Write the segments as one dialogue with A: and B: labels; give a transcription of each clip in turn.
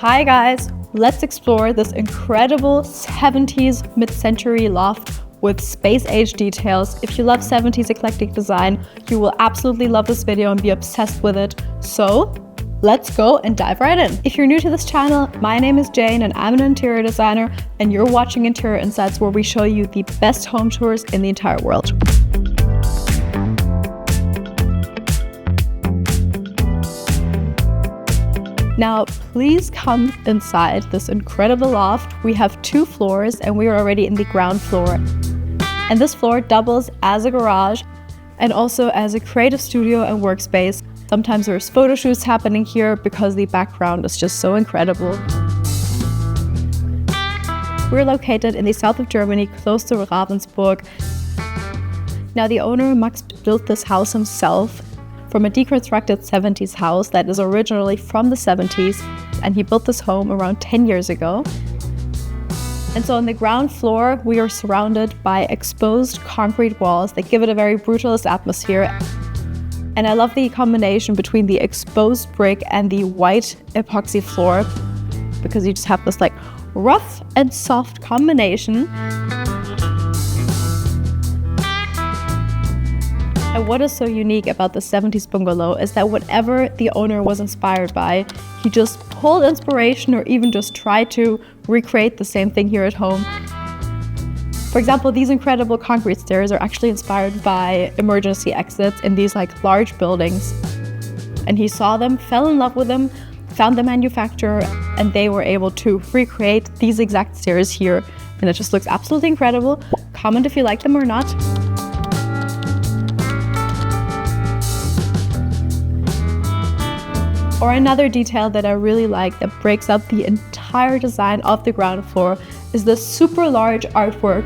A: Hi guys, let's explore this incredible 70s mid-century loft with space-age details. If you love 70s eclectic design, you will absolutely love this video and be obsessed with it. So let's go and dive right in. If you're new to this channel, my name is Jane and I'm an interior designer, and you're watching Interior Insights, where we show you the best home tours in the entire world. Now, please come inside this incredible loft. We have 2 floors and we are already in the ground floor. And this floor doubles as a garage and also as a creative studio and workspace. Sometimes there's photo shoots happening here because the background is just so incredible. We're located in the south of Germany, close to Ravensburg. Now, the owner, Max, built this house himself from a deconstructed 70s house that is originally from the 70s, and he built this home around 10 years ago. And so on the ground floor, we are surrounded by exposed concrete walls that give it a very brutalist atmosphere. And I love the combination between the exposed brick and the white epoxy floor, because you just have this like rough and soft combination. And what is so unique about the 70s bungalow is that whatever the owner was inspired by, he just pulled inspiration or even just tried to recreate the same thing here at home. For example, these incredible concrete stairs are actually inspired by emergency exits in these like large buildings. And he saw them, fell in love with them, found the manufacturer, and they were able to recreate these exact stairs here. And it just looks absolutely incredible. Comment if you like them or not. Or another detail that I really like that breaks up the entire design of the ground floor is this super large artwork,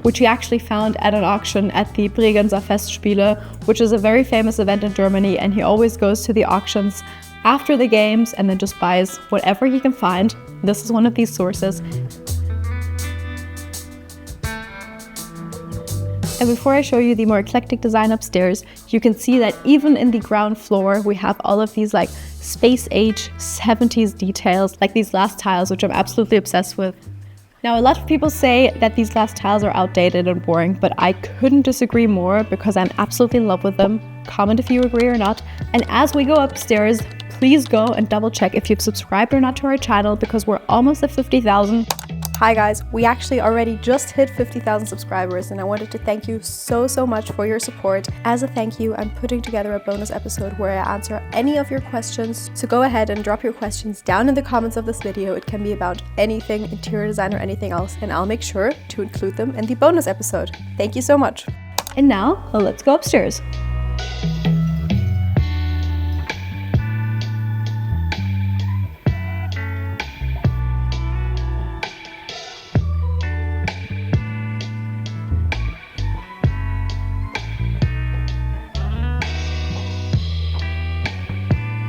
A: which we actually found at an auction at the Bregenzer Festspiele, which is a very famous event in Germany, and he always goes to the auctions after the games and then just buys whatever he can find. This is one of these sources. And before I show you the more eclectic design upstairs, you can see that even in the ground floor, we have all of these like space-age 70s details, like these glass tiles, which I'm absolutely obsessed with. Now, a lot of people say that these glass tiles are outdated and boring, but I couldn't disagree more because I'm absolutely in love with them. Comment if you agree or not. And as we go upstairs, please go and double check if you've subscribed or not to our channel, because we're almost at 50,000. Hi guys, we actually already just hit 50,000 subscribers, and I wanted to thank you so much for your support. As a thank you, I'm putting together a bonus episode where I answer any of your questions. So go ahead and drop your questions down in the comments of this video. It can be about anything, interior design or anything else, and I'll make sure to include them in the bonus episode. Thank you so much. And now, let's go upstairs.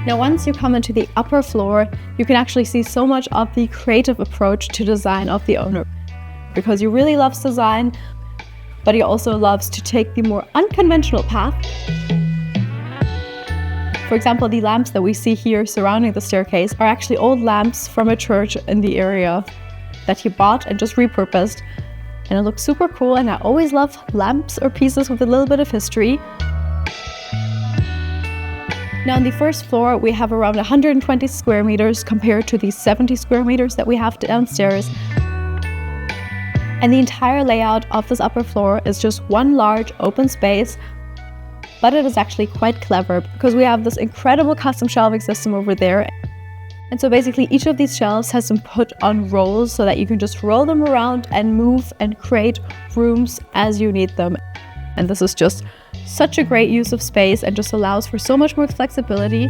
A: Now, once you come into the upper floor, you can actually see so much of the creative approach to design of the owner, because he really loves design, but he also loves to take the more unconventional path. For example, the lamps that we see here surrounding the staircase are actually old lamps from a church in the area that he bought and just repurposed. And it looks super cool, and I always love lamps or pieces with a little bit of history. Now, on the first floor, we have around 120 square meters compared to the 70 square meters that we have downstairs. And the entire layout of this upper floor is just one large open space, but it is actually quite clever because we have this incredible custom shelving system over there. And so basically each of these shelves has been put on rolls so that you can just roll them around and move and create rooms as you need them. And this is just such a great use of space and just allows for so much more flexibility.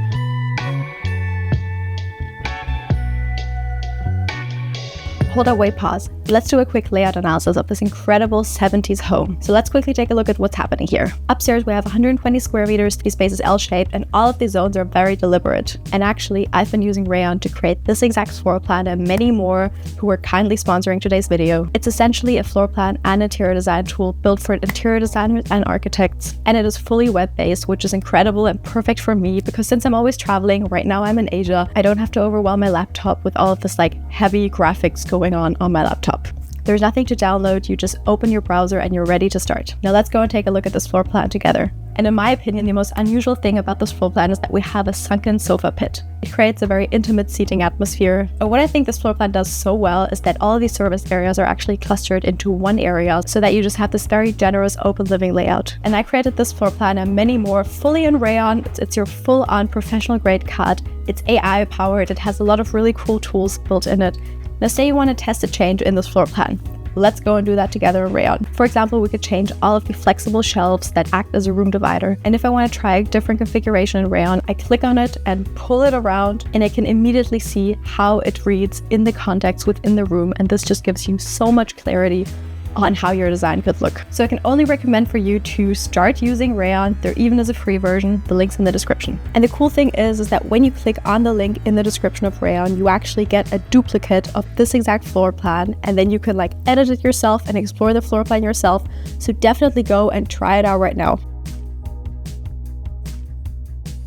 A: hold up, wait, pause. Let's do a quick layout analysis of this incredible 70s home. So let's quickly take a look at what's happening here. Upstairs, we have 120 square meters, the space is L-shaped, and all of these zones are very deliberate. And actually, I've been using Rayon to create this exact floor plan and many more who are kindly sponsoring today's video. It's essentially a floor plan and interior design tool built for interior designers and architects. And it is fully web-based, which is incredible and perfect for me because since I'm always traveling, right now I'm in Asia, I don't have to overwhelm my laptop with all of this like heavy graphics going on my laptop. There's nothing to download, you just open your browser and you're ready to start. Now let's go and take a look at this floor plan together. And in my opinion, the most unusual thing about this floor plan is that we have a sunken sofa pit. It creates a very intimate seating atmosphere. And what I think this floor plan does so well is that all of these service areas are actually clustered into one area so that you just have this very generous open living layout. And I created this floor plan and many more fully in Rayon. It's your full-on professional grade CAD. It's AI powered. It has a lot of really cool tools built in it. Now say you want to test a change in this floor plan. Let's go and do that together in Rayon. For example, we could change all of the flexible shelves that act as a room divider. And if I want to try a different configuration in Rayon, I click on it and pull it around and I can immediately see how it reads in the context within the room. And this just gives you so much clarity on how your design could look. So I can only recommend for you to start using Rayon. There even is a free version. The link's in the description. And the cool thing is that when you click on the link in the description of Rayon, you actually get a duplicate of this exact floor plan, and then you can like edit it yourself and explore the floor plan yourself. So definitely go and try it out right now.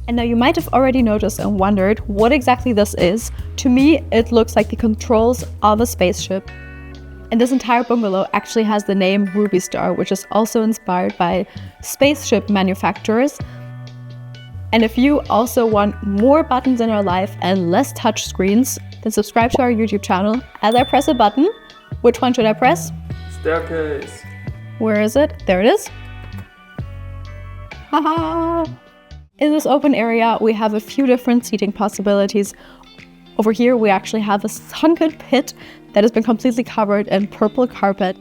A: And now you might have already noticed and wondered what exactly this is. To me, it looks like the controls of a spaceship. And this entire bungalow actually has the name Ruby Star, which is also inspired by spaceship manufacturers. And if you also want more buttons in your life and less touch screens, then subscribe to our YouTube channel. As I press a button, which one should I press?
B: Staircase.
A: Where is it? There it is. Haha! In this open area, we have a few different seating possibilities. Over here, we actually have a sunken pit that has been completely covered in purple carpet.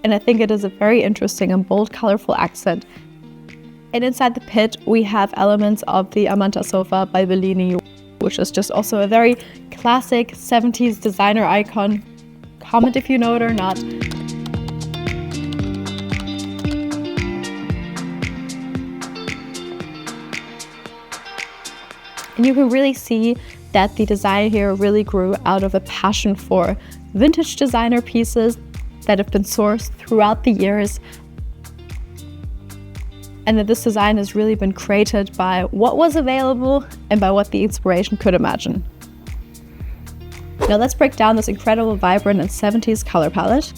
A: And I think it is a very interesting and bold, colorful accent. And inside the pit, we have elements of the Amanta sofa by Bellini, which is just also a very classic 70s designer icon. Comment if you know it or not. And you can really see that the design here really grew out of a passion for vintage designer pieces that have been sourced throughout the years. And that this design has really been created by what was available and by what the inspiration could imagine. Now let's break down this incredible, vibrant and 70s color palette.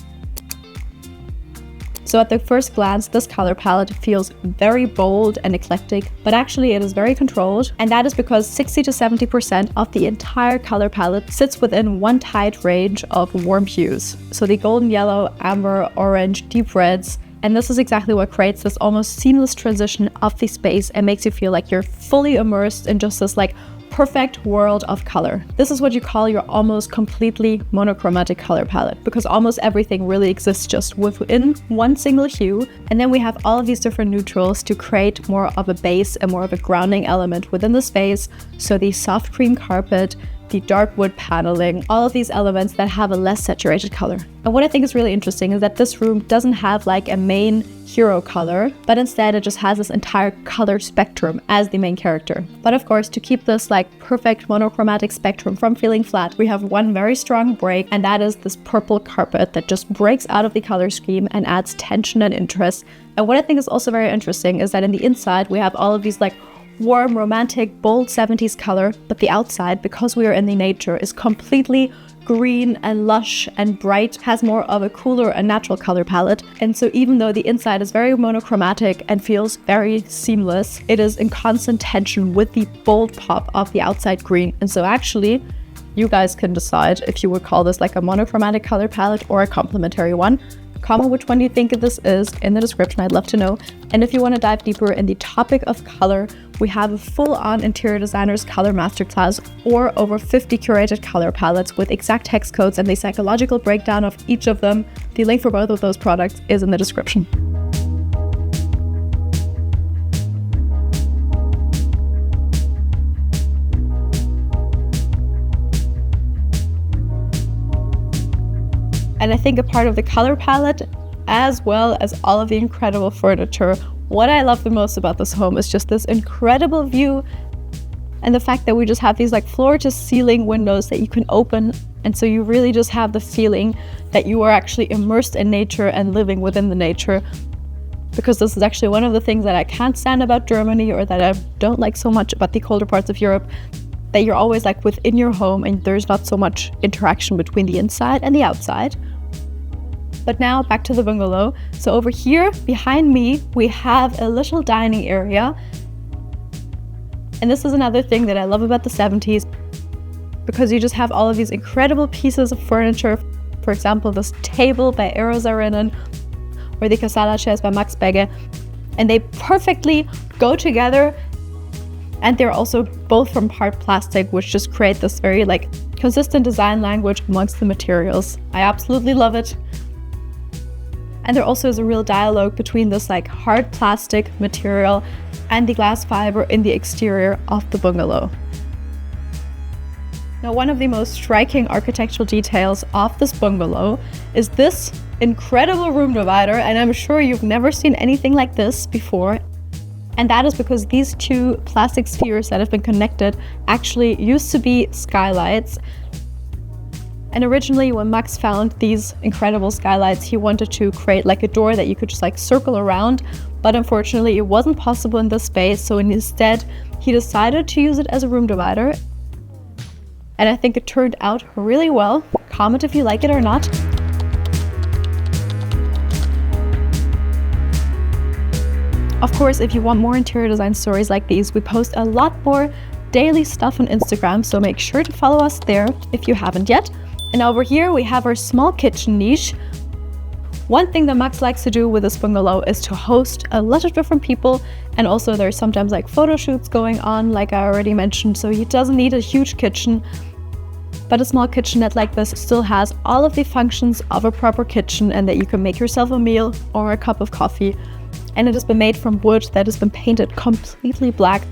A: So at the first glance, this color palette feels very bold and eclectic, but actually it is very controlled. And that is because 60 to 70% of the entire color palette sits within one tight range of warm hues. So the golden yellow, amber, orange, deep reds. And this is exactly what creates this almost seamless transition of the space and makes you feel like you're fully immersed in just this like perfect world of color. This is what you call your almost completely monochromatic color palette, because almost everything really exists just within one single hue. And then we have all of these different neutrals to create more of a base and more of a grounding element within the space. So the soft cream carpet, the dark wood paneling, all of these elements that have a less saturated color. And what I think is really interesting is that this room doesn't have like a main hero color, but instead it just has this entire color spectrum as the main character. But of course, to keep this like perfect monochromatic spectrum from feeling flat, we have one very strong break, and that is this purple carpet that just breaks out of the color scheme and adds tension and interest. And what I think is also very interesting is that in the inside, we have all of these like warm, romantic, bold 70s color, but the outside, because we are in the nature, is completely green and lush and bright, has more of a cooler and natural color palette. And so even though the inside is very monochromatic and feels very seamless, it is in constant tension with the bold pop of the outside green. And so actually, you guys can decide if you would call this like a monochromatic color palette or a complementary one. Comment which one you think this is in the description, I'd love to know. And if you want to dive deeper in the topic of color, we have a full-on interior designer's color masterclass or over 50 curated color palettes with exact hex codes and the psychological breakdown of each of them. The link for both of those products is in the description. And I think a part of the color palette, as well as all of the incredible furniture, what I love the most about this home is just this incredible view and the fact that we just have these like floor to ceiling windows that you can open. And so you really just have the feeling that you are actually immersed in nature and living within the nature. Because this is actually one of the things that I can't stand about Germany, or that I don't like so much about the colder parts of Europe, that you're always like within your home and there's not so much interaction between the inside and the outside. But now back to the bungalow. So over here behind me, we have a little dining area. And this is another thing that I love about the 70s, because you just have all of these incredible pieces of furniture. For example, this table by Ehrosarinnen, or the Casala chairs by Max Begge. And they perfectly go together. And they're also both from hard plastic, which just create this very like consistent design language amongst the materials. I absolutely love it. And there also is a real dialogue between this like hard plastic material and the glass fiber in the exterior of the bungalow. Now, one of the most striking architectural details of this bungalow is this incredible room divider, and I'm sure you've never seen anything like this before. And that is because these two plastic spheres that have been connected actually used to be skylights. And originally, when Max found these incredible skylights, he wanted to create like a door that you could just like circle around. But unfortunately, it wasn't possible in this space. So instead, he decided to use it as a room divider. And I think it turned out really well. Comment if you like it or not. Of course, if you want more interior design stories like these, we post a lot more daily stuff on Instagram, so make sure to follow us there if you haven't yet. And over here we have our small kitchen niche. One thing that Max likes to do with this bungalow is to host a lot of different people, and also there's sometimes like photo shoots going on, like I already mentioned, so he doesn't need a huge kitchen. But a small kitchenette like this still has all of the functions of a proper kitchen, and that you can make yourself a meal or a cup of coffee. And it has been made from wood that has been painted completely black,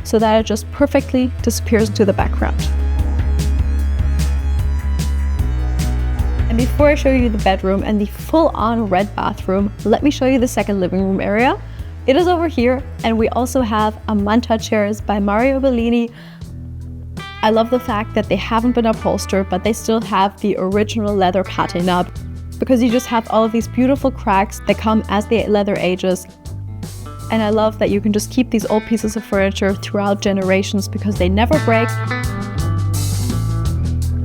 A: so that it just perfectly disappears into the background. And before I show you the bedroom and the full-on red bathroom, let me show you the second living room area. It is over here, and we also have a Manta chairs by Mario Bellini. I love the fact that they haven't been upholstered, but they still have the original leather patina, because you just have all of these beautiful cracks that come as the leather ages. And I love that you can just keep these old pieces of furniture throughout generations because they never break.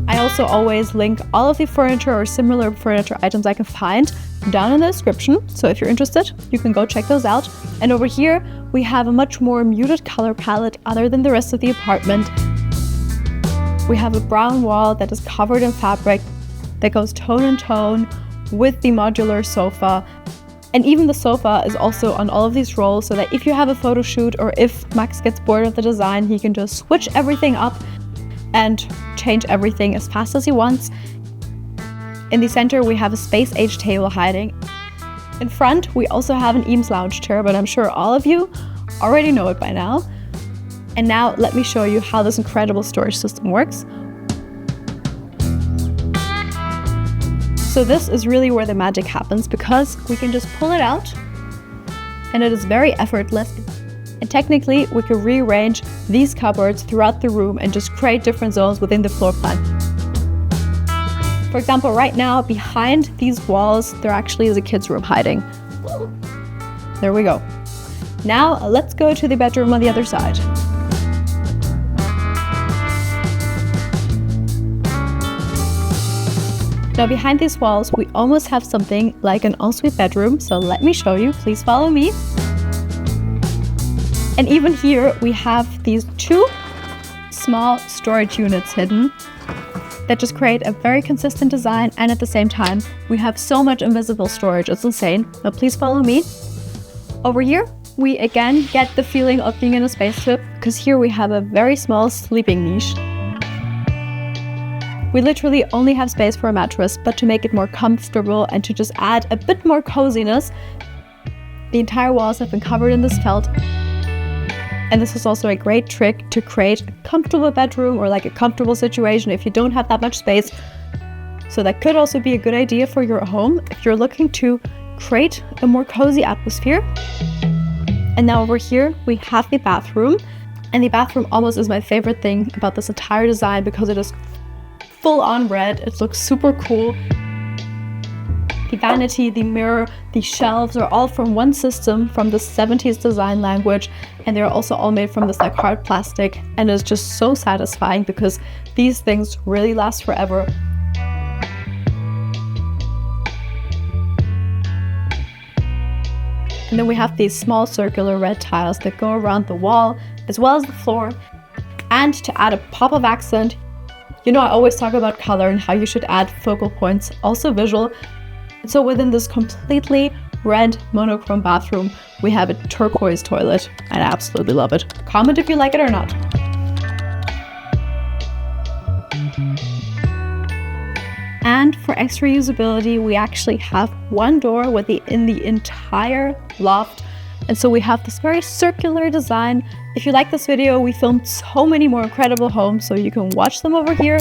A: I also always link all of the furniture or similar furniture items I can find down in the description. So if you're interested, you can go check those out. And over here, we have a much more muted color palette other than the rest of the apartment. We have a brown wall that is covered in fabric that goes tone in tone with the modular sofa. And even the sofa is also on all of these rolls, so that if you have a photo shoot or if Max gets bored of the design, he can just switch everything up and change everything as fast as he wants. In the center, we have a space age table hiding. In front, we also have an Eames lounge chair, but I'm sure all of you already know it by now. And now let me show you how this incredible storage system works. So this is really where the magic happens, because we can just pull it out and it is very effortless. And technically we can rearrange these cupboards throughout the room and just create different zones within the floor plan. For example, right now behind these walls, there actually is a kid's room hiding. There we go. Now let's go to the bedroom on the other side. Now behind these walls, we almost have something like an ensuite bedroom, so let me show you, please follow me. And even here, we have these two small storage units hidden that just create a very consistent design, and at the same time, we have so much invisible storage, it's insane. Now please follow me. Over here, we again get the feeling of being in a spaceship, because here we have a very small sleeping niche. We literally only have space for a mattress, but to make it more comfortable and to just add a bit more coziness, the entire walls have been covered in this felt. And this is also a great trick to create a comfortable bedroom or like a comfortable situation if you don't have that much space. So that could also be a good idea for your home if you're looking to create a more cozy atmosphere. And now over here, we have the bathroom. And the bathroom almost is my favorite thing about this entire design because it is full on red. It looks super cool. The vanity, the mirror, the shelves are all from one system from the 70s design language, and they're also all made from this like hard plastic, and it's just so satisfying because these things really last forever. And then we have these small circular red tiles that go around the wall as well as the floor. And to add a pop of accent, you know, I always talk about color and how you should add focal points, also visual. So within this completely red monochrome bathroom, we have a turquoise toilet, and I absolutely love it. Comment if you like it or not. And for extra usability, we actually have one door in the entire loft. And so we have this very circular design. If you like this video, we filmed so many more incredible homes, so you can watch them over here.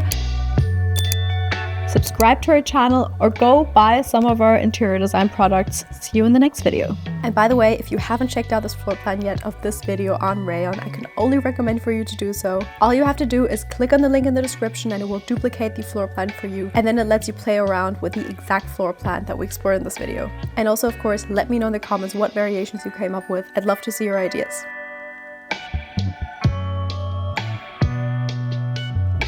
A: Subscribe to our channel or go buy some of our interior design products. See you in the next video. And by the way, if you haven't checked out this floor plan yet of this video on Rayon, I can only recommend for you to do so. All you have to do is click on the link in the description and it will duplicate the floor plan for you. And then it lets you play around with the exact floor plan that we explored in this video. And also, of course, let me know in the comments what variations you came up with. I'd love to see your ideas.